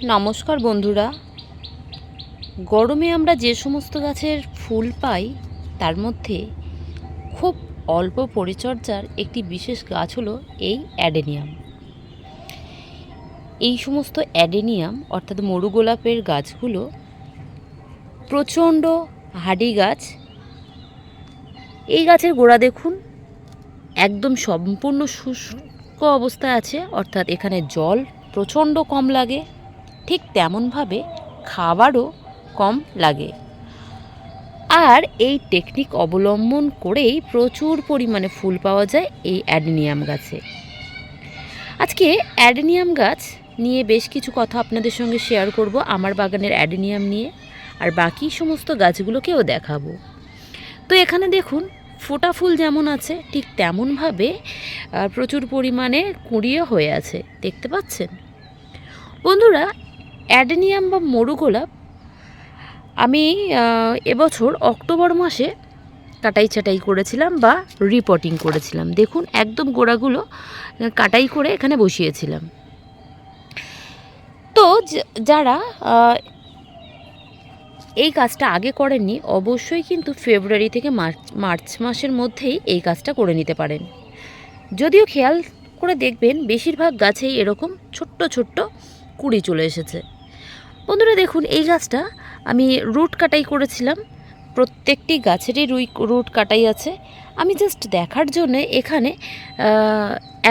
নমস্কার বন্ধুরা। গরমে আমরা যে সমস্ত গাছের ফুল পাই তার মধ্যে খুব অল্প পরিচর্যার একটি বিশেষ গাছ হলো এই অ্যাডেনিয়াম। এই সমস্ত অ্যাডেনিয়াম অর্থাৎ মরু গোলাপের গাছগুলো প্রচণ্ড হার্ডি গাছ। এই গাছের গোড়া দেখুন একদম সম্পূর্ণ শুষ্ক অবস্থায় আছে, অর্থাৎ এখানে জল প্রচণ্ড কম লাগে, ঠিক তেমনভাবে খাবারও কম লাগে। আর এই টেকনিক অবলম্বন করেই প্রচুর পরিমাণে ফুল পাওয়া যায় এই অ্যাডেনিয়াম গাছে। আজকে অ্যাডেনিয়াম গাছ নিয়ে বেশ কিছু কথা আপনাদের সঙ্গে শেয়ার করব, আমার বাগানের অ্যাডেনিয়াম নিয়ে, আর বাকি সমস্ত গাছগুলোকেও দেখাবো। তো এখানে দেখুন ফোটা ফুল যেমন আছে ঠিক তেমনভাবে প্রচুর পরিমাণে কুঁড়িয়ে হয়ে আছে, দেখতে পাচ্ছেন বন্ধুরা। অ্যাডেনিয়াম বা মরু গোলাপ আমি এবছর অক্টোবর মাসে কাটাই ছাটাই করেছিলাম বা রিপোর্টিং করেছিলাম। দেখুন একদম গোড়াগুলো কাটাই করে এখানে বসিয়েছিলাম। তো যারা এই কাজটা আগে করেননি অবশ্যই কিন্তু ফেব্রুয়ারি থেকে মার্চ মাসের মধ্যেই এই কাজটা করে নিতে পারেন। যদিও খেয়াল করে দেখবেন বেশিরভাগ গাছেই এরকম ছোট্ট ছোট্ট কুঁড়ি চলে এসেছে। বন্ধুরা দেখুন এই গাছটা আমি রুট কাটাই করেছিলাম, প্রত্যেকটি গাছেরই রুট কাটাই আছে। আমি জাস্ট দেখার জন্য এখানে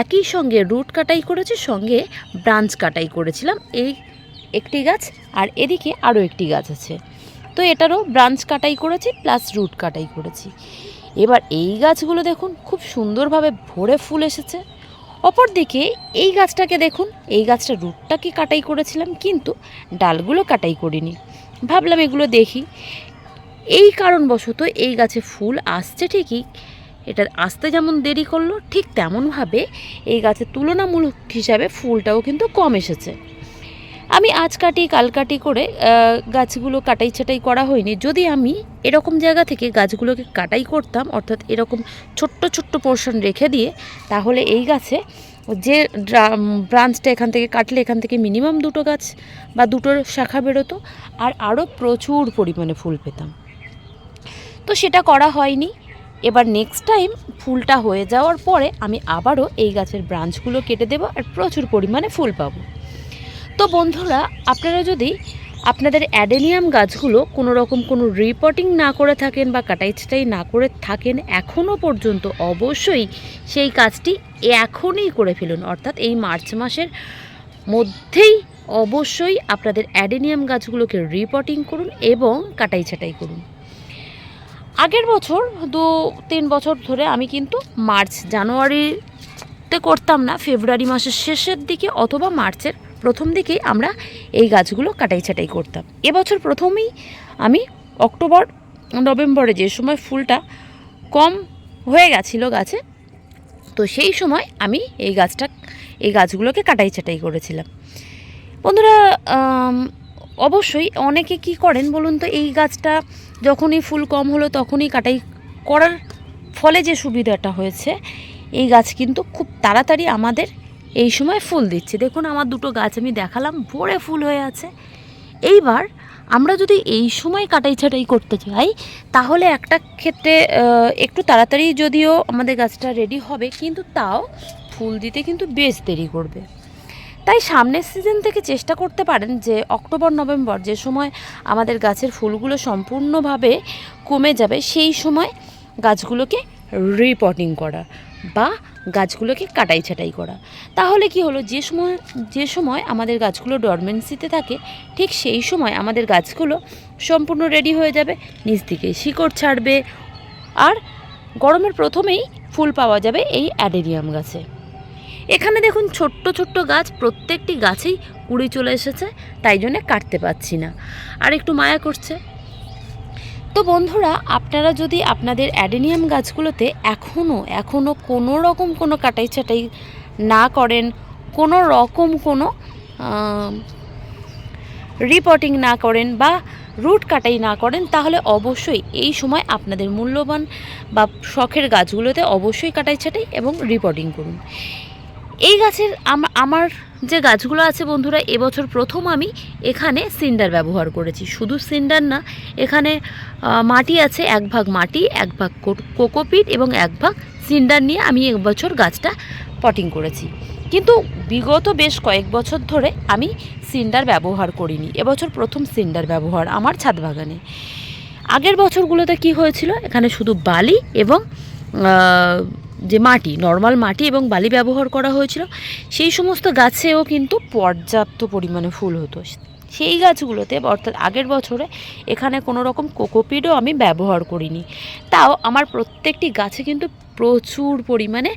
একই সঙ্গে রুট কাটাই করেছি, সঙ্গে ব্রাঞ্চ কাটাই করেছিলাম। এই একটি গাছ আর এদিকে আরও একটি গাছ আছে, তো এটারও ব্রাঞ্চ কাটাই করেছি প্লাস রুট কাটাই করেছি। এবার এই গাছগুলো দেখুন খুব সুন্দরভাবে ভরে ফুল এসেছে। অপরদিকে এই গাছটাকে দেখুন, এই গাছটা রুটটাকে কাটাই করেছিলাম কিন্তু ডালগুলো কাটাই করিনি, ভাবলাম এগুলো দেখি। এই কারণবশত এই গাছে ফুল আসছে ঠিকই, এটা আসতে যেমন দেরি করলো ঠিক তেমনভাবে এই গাছের তুলনামূলক হিসাবে ফুলটাও কিন্তু কম এসেছে। আমি আজ কাটি কাল কাটি করে গাছগুলো কাটাই ছাটাই করা হয়নি। যদি আমি এরকম জায়গা থেকে গাছগুলোকে কাটাই করতাম, অর্থাৎ এরকম ছোট্ট ছোট্ট পোর্শন রেখে দিয়ে, তাহলে এই গাছে যে ব্রাঞ্চটা এখান থেকে কাটলে এখান থেকে মিনিমাম দুটো গাছ বা দুটোর শাখা বেরোতো, আর আরও প্রচুর পরিমাণে ফুল পেতাম। তো সেটা করা হয়নি। এবার নেক্সট টাইম ফুলটা হয়ে যাওয়ার পরে আমি আবারও এই গাছের ব্রাঞ্চগুলো কেটে দেবো আর প্রচুর পরিমাণে ফুল পাবো। তো বন্ধুরা আপনারা যদি আপনাদের অ্যাডেনিয়াম গাছগুলো কোনো রকম কোনো রিপোর্টিং না করে থাকেন বা কাটাই ছাটাই না করে থাকেন এখনও পর্যন্ত, অবশ্যই সেই কাজটি এখনই করে ফেলুন, অর্থাৎ এই মার্চ মাসের মধ্যেই অবশ্যই আপনাদের অ্যাডেনিয়াম গাছগুলোকে রিপোর্টিং করুন এবং কাটাই ছাটাই করুন। আগের বছর 2-3 বছর ধরে আমি কিন্তু জানুয়ারিতে করতাম না, ফেব্রুয়ারি মাসের শেষের দিকে অথবা মার্চের প্রথম দিকেই আমরা এই গাছগুলো কাটাই ছাটাই করতাম। এবছর প্রথমেই আমি অক্টোবর নভেম্বরে যে সময় ফুলটা কম হয়ে গেছিলো গাছে, তো সেই সময় আমি এই গাছগুলোকে কাটাই ছাটাই করেছিলাম। বন্ধুরা অবশ্যই অনেকে কি করেন বলুন তো, এই গাছটা যখনই ফুল কম হলো তখনই কাটাই করার ফলে যে সুবিধাটা হয়েছে, এই গাছ কিন্তু খুব তাড়াতাড়ি আমাদের এই সময় ফুল দিচ্ছে। দেখুন আমার দুটো গাছ আমি দেখালাম ভরে ফুল হয়ে আছে। এইবার আমরা যদি এই সময় কাটাই ছাটাই করতে চাই তাহলে একটা ক্ষেত্রে একটু তাড়াতাড়ি যদিও আমাদের গাছটা রেডি হবে, কিন্তু তাও ফুল দিতে কিন্তু বেশ দেরি করবে। তাই সামনের সিজন থেকে চেষ্টা করতে পারেন যে অক্টোবর নভেম্বর যে সময় আমাদের গাছের ফুলগুলো সম্পূর্ণভাবে কমে যাবে সেই সময় গাছগুলোকে রিপোর্টিং করা বা গাছগুলোকে কাটাই ছাটাই করা। তাহলে কি হলো, যে সময় আমাদের গাছগুলো ডরমেন্সিতে থাকে ঠিক সেই সময় আমাদের গাছগুলো সম্পূর্ণ রেডি হয়ে যাবে, নিচ থেকে শিকড় ছাড়বে আর গরমের প্রথমেই ফুল পাওয়া যাবে এই অ্যাডেনিয়াম গাছে। এখানে দেখুন ছোট্ট ছোট্ট গাছ, প্রত্যেকটি গাছেই কুঁড়ি চলে এসেছে, তাই জন্যে কাটতে পারছি না, আর একটু মায়া করছে। তো বন্ধুরা আপনারা যদি আপনাদের অ্যাডেনিয়াম গাছগুলোতে এখনও কোনো রকম কোনো কাটাই ছাটাই না করেন, কোনো রকম কোনো রিপোর্টিং না করেন বা রুট কাটাই না করেন, তাহলে অবশ্যই এই সময় আপনাদের মূল্যবান বা শখের গাছগুলোতে অবশ্যই কাটাই ছাটাই এবং রিপোর্টিং করুন। এই গাছের আমার যে গাছগুলো আছে বন্ধুরা, এবছর প্রথম আমি এখানে সিন্ডার ব্যবহার করেছি। শুধু সিন্ডার না, এখানে মাটি আছে, 1 ভাগ মাটি, 1 ভাগ কোকোপিট এবং 1 ভাগ সিন্ডার নিয়ে আমি এবছর গাছটা পটিং করেছি। কিন্তু বিগত বেশ কয়েক বছর ধরে আমি সিন্ডার ব্যবহার করিনি, এবছর প্রথম সিন্ডার ব্যবহার আমার ছাদ বাগানে। আগের বছরগুলোতে কি হয়েছিল, এখানে শুধু বালি এবং যে মাটি, নর্মাল মাটি এবং বালি ব্যবহার করা হয়েছিল। সেই সমস্ত গাছেও কিন্তু পর্যাপ্ত পরিমাণে ফুল হতো। সেই গাছগুলোতে অর্থাৎ আগের বছরে এখানে কোনো রকম কোকোপিটও আমি ব্যবহার করিনি, তাও আমার প্রত্যেকটি গাছে কিন্তু প্রচুর পরিমাণে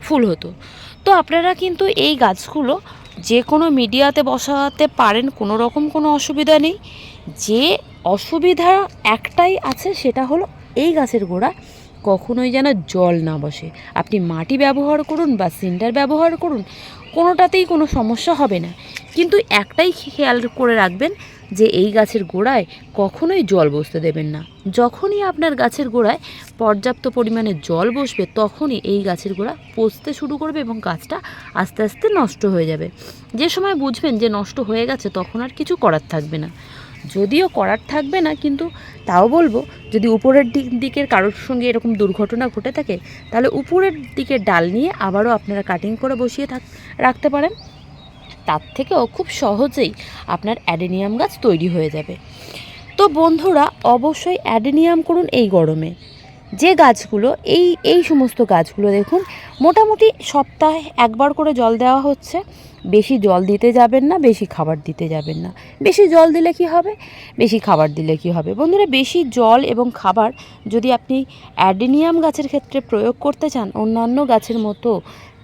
ফুল হতো। তো আপনারা কিন্তু এই গাছগুলো যে কোনো মিডিয়াতে বসাতে পারেন, কোনো রকম কোনো অসুবিধা নেই। যে অসুবিধা একটাই আছে, সেটা হলো এই গাছের গোড়া কখনোই যেন জল না বসে। আপনি মাটি ব্যবহার করুন বা সিন্ডার ব্যবহার করুন, কোনোটাতেই কোনো সমস্যা হবে না। কিন্তু একটাই খেয়াল করে রাখবেন যে এই গাছের গোড়ায় কখনোই জল বসতে দেবেন না। যখনই আপনার গাছের গোড়ায় পর্যাপ্ত পরিমাণে জল বসবে, তখনই এই গাছের গোড়া পচতে শুরু করবে এবং গাছটা আস্তে আস্তে নষ্ট হয়ে যাবে। যে সময় বুঝবেন যে নষ্ট হয়ে গেছে, তখন আর কিছু করার থাকবে না। যদিও করার থাকবে না, কিন্তু তাও বলবো, যদি উপরের দিকের কারোর সঙ্গে এরকম দুর্ঘটনা ঘটে থাকে, তাহলে উপরের দিকের ডাল নিয়ে আবারও আপনারা কাটিং করে বসিয়ে রাখতে পারেন। তার থেকেও খুব সহজেই আপনার অ্যাডেনিয়াম গাছ তৈরি হয়ে যাবে। তো বন্ধুরা, অবশ্যই অ্যাডেনিয়াম করুন এই গরমে। যে গাছগুলো এই সমস্ত গাছগুলো দেখুন, মোটামুটি সপ্তাহে 1 বার করে জল দেওয়া হচ্ছে। বেশি জল দিতে যাবেন না, বেশি খাবার দিতে যাবেন না। বেশি জল দিলে কি হবে, বেশি খাবার দিলে কি হবে? বন্ধুরা, বেশি জল এবং খাবার যদি আপনি অ্যাডেনিয়াম গাছের ক্ষেত্রে প্রয়োগ করতে চান অন্যান্য গাছের মতো,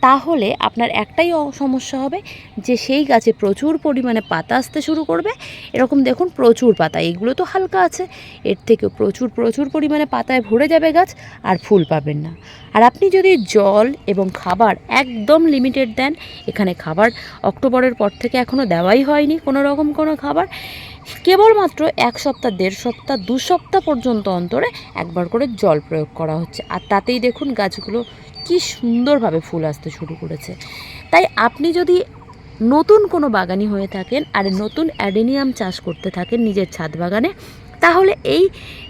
তাহলে আপনার একটাই সমস্যা হবে যে সেই গাছে প্রচুর পরিমাণে পাতা আসতে শুরু করবে। এরকম দেখুন প্রচুর পাতা, এগুলো তো হালকা আছে, এর থেকেও প্রচুর পরিমাণে পাতায় ভরে যাবে গাছ, আর ফুল পাবেন না। আর আপনি যদি জল এবং খাবার একদম লিমিটেড দেন, এখানে খাবার অক্টোবরের পর থেকে এখনও দেওয়াই হয়নি কোনো রকম কোনো খাবার, কেবলমাত্র 1 সপ্তাহ, 1.5 সপ্তাহ, 2 সপ্তাহ পর্যন্ত অন্তরে 1 বার করে জল প্রয়োগ করা হচ্ছে। আর তাতেই দেখুন গাছগুলো কি সুন্দরভাবে ফুল আসতে শুরু করেছে। তাই আপনি যদি নতুন কোনো বাগানি হয়ে থাকেন আর নতুন অ্যাডেনিয়াম চাষ করতে থাকেন নিজের ছাদ বাগানে, তাহলে এই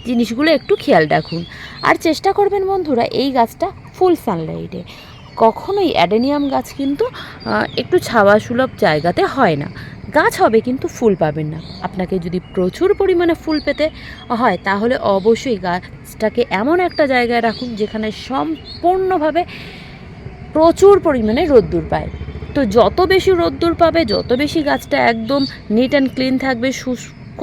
জিনিসগুলো একটু খেয়াল রাখুন। আর চেষ্টা করবেন বন্ধুরা, এই গাছটা ফুল সানলাইটে, কখনোই অ্যাডেনিয়াম গাছ কিন্তু একটু ছাওয়া সুলভ জায়গাতে হয় না। গাছ হবে কিন্তু ফুল পাবেন না। আপনাকে যদি প্রচুর পরিমাণে ফুল পেতে হয়, তাহলে অবশ্যই গাছটাকে এমন একটা জায়গায় রাখুন যেখানে সম্পূর্ণভাবে প্রচুর পরিমাণে রোদ্দুর পায়। তো যত বেশি রোদ্দুর পাবে, যত বেশি গাছটা একদম নিট অ্যান্ড ক্লিন থাকবে, শুষ্ক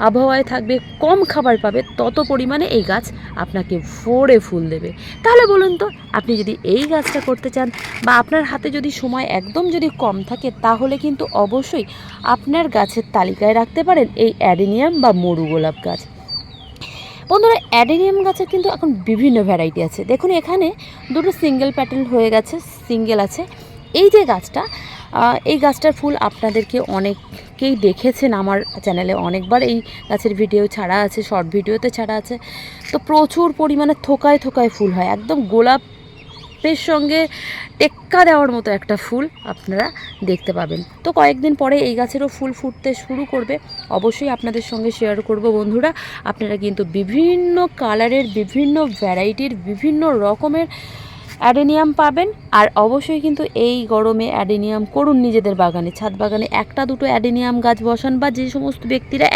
আবহাওয়ায় থাকবে, কম খাবার পাবে, তত পরিমাণে এই গাছ আপনাকে ভরে ফুল দেবে। তাহলে বলুন তো, আপনি যদি এই গাছটা করতে চান বা আপনার হাতে যদি সময় একদম যদি কম থাকে, তাহলে কিন্তু অবশ্যই আপনার গাছের তালিকায় রাখতে পারেন এই অ্যাডেনিয়াম বা মরু গোলাপ গাছ। বন্ধুরা, অ্যাডেনিয়াম গাছের কিন্তু এখন বিভিন্ন ভ্যারাইটি আছে। দেখুন এখানে দুটো সিঙ্গেল প্যাটেল হয়ে গেছে, সিঙ্গেল আছে। এই যে গাছটা, এই গাছটার ফুল আপনাদেরকে অনেকেই দেখেছেন, আমার চ্যানেলে অনেকবার এই গাছের ভিডিও ছাড়া আছে, শর্ট ভিডিওতে ছাড়া আছে। তো প্রচুর পরিমাণে থোকায় থোকায় ফুল হয়, একদম গোলাপের সঙ্গে টেক্কা দেওয়ার মতো একটা ফুল আপনারা দেখতে পাবেন। তো কয়েকদিন পরে এই গাছেরও ফুল ফুটতে শুরু করবে, অবশ্যই আপনাদের সঙ্গে শেয়ার করব। বন্ধুরা, আপনারা কিন্তু বিভিন্ন কালারের, বিভিন্ন ভ্যারাইটির, বিভিন্ন রকমের অ্যাডেনিয়াম পাবেন। আর অবশ্যই কিন্তু এই গরমে অ্যাডেনিয়াম করুন নিজেদের বাগানে, ছাদ বাগানে 1-2 অ্যাডেনিয়াম গাছ বসান, বা যে সমস্ত ব্যক্তিরা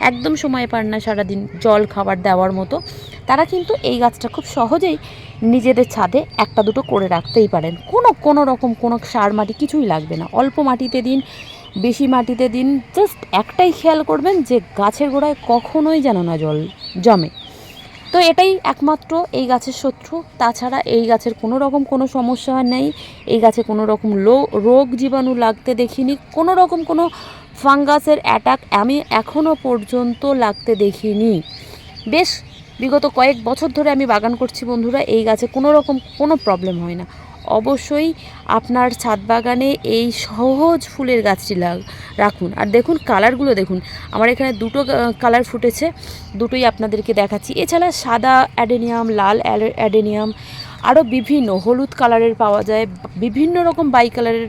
একদম সময় পান না সারাদিন জল খাবার দেওয়ার মতো, তারা কিন্তু এই গাছটা খুব সহজেই নিজেদের ছাদে 1-2 করে রাখতেই পারেন। কোনো রকম কোনো সার মাটি কিছুই লাগবে না, অল্প মাটিতে দিন, বেশি মাটিতে দিন, জাস্ট একটাই খেয়াল করবেন যে গাছের গোড়ায় কখনোই যেন না জল জমে। তো এটাই একমাত্র এই গাছের শত্রু, তাছাড়া এই গাছের কোনো রকম কোনো সমস্যা নেই। এই গাছে কোনো রকম রোগ জীবাণু লাগতে দেখিনি, কোনো রকম কোনো ফাঙ্গাসের অ্যাটাক আমি এখনও পর্যন্ত লাগতে দেখিনি। বেশ বিগত কয়েক বছর ধরে আমি বাগান করছি বন্ধুরা, এই গাছে কোনো রকম কোনো প্রবলেম হয় না। অবশ্যই আপনার ছাদ বাগানে এই সহজ ফুলের গাছটি রাখুন। আর দেখুন কালারগুলো দেখুন, আমার এখানে 2টো কালার ফুটেছে, দুটোই আপনাদেরকে দেখাচ্ছি। এছাড়া সাদা অ্যাডেনিয়াম, লাল অ্যাডেনিয়াম আরও বিভিন্ন হলুদ কালারের পাওয়া যায়, বিভিন্ন রকম বাই কালারের,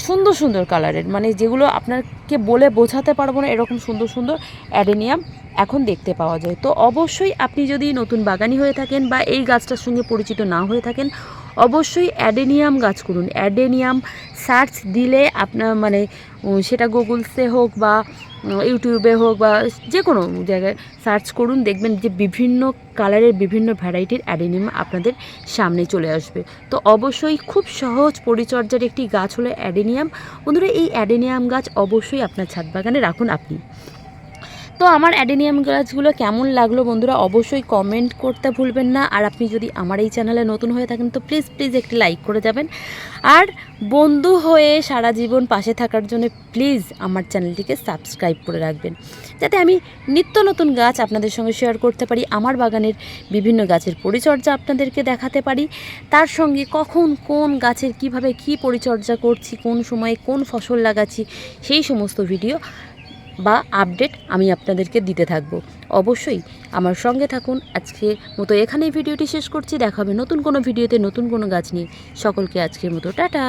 সুন্দর সুন্দর কালারের, মানে যেগুলো আপনাকে বলে বোঝাতে পারবো না, এরকম সুন্দর সুন্দর অ্যাডেনিয়াম এখন দেখতে পাওয়া যায়। তো অবশ্যই আপনি যদি নতুন বাগানি হয়ে থাকেন বা এই গাছটার সঙ্গে পরিচিত না হয়ে থাকেন, অবশ্যই অ্যাডেনিয়াম গাছ করুন। অ্যাডেনিয়াম সার্চ দিলে আপনার মানে সেটা গুগলসে হোক বা ইউটিউবে হোক বা যে কোনো জায়গায় সার্চ করুন, দেখবেন যে বিভিন্ন কালারের বিভিন্ন ভ্যারাইটির অ্যাডেনিয়াম আপনাদের সামনে চলে আসবে। তো অবশ্যই খুব সহজ পরিচর্যার একটি গাছ হলো অ্যাডেনিয়াম। বন্ধুরা, এই অ্যাডেনিয়াম গাছ অবশ্যই আপনার ছাদ বাগানে রাখুন আপনি। তো আমার অ্যাডেনিয়াম গাছগুলো কেমন লাগলো বন্ধুরা, অবশ্যই কমেন্ট করতে ভুলবেন না। আর আপনি যদি আমার এই চ্যানেলে নতুন হয়ে থাকেন তো প্লিজ প্লিজ একটি লাইক করে যাবেন। আর বন্ধু হয়ে সারা জীবন পাশে থাকার জন্য প্লিজ আমার চ্যানেলটিকে সাবস্ক্রাইব করে রাখবেন, যাতে আমি নিত্য নতুন গাছ আপনাদের সঙ্গে শেয়ার করতে পারি, আমার বাগানের বিভিন্ন গাছের পরিচর্যা আপনাদেরকে দেখাতে পারি, তার সঙ্গে কখন কোন গাছের কিভাবে কি পরিচর্যা করছি, কোন সময়ে কোন ফসল লাগাচ্ছি, সেই সমস্ত ভিডিও বা আপডেট আমি আপনাদেরকে দিতে থাকবো। অবশ্যই আমার সঙ্গে থাকুন। আজকে মতো এখানেই ভিডিওটি শেষ করছি। দেখা হবে নতুন কোনো ভিডিওতে নতুন কোনো গাছ নিয়ে। সকলকে আজকের মতো টাটা।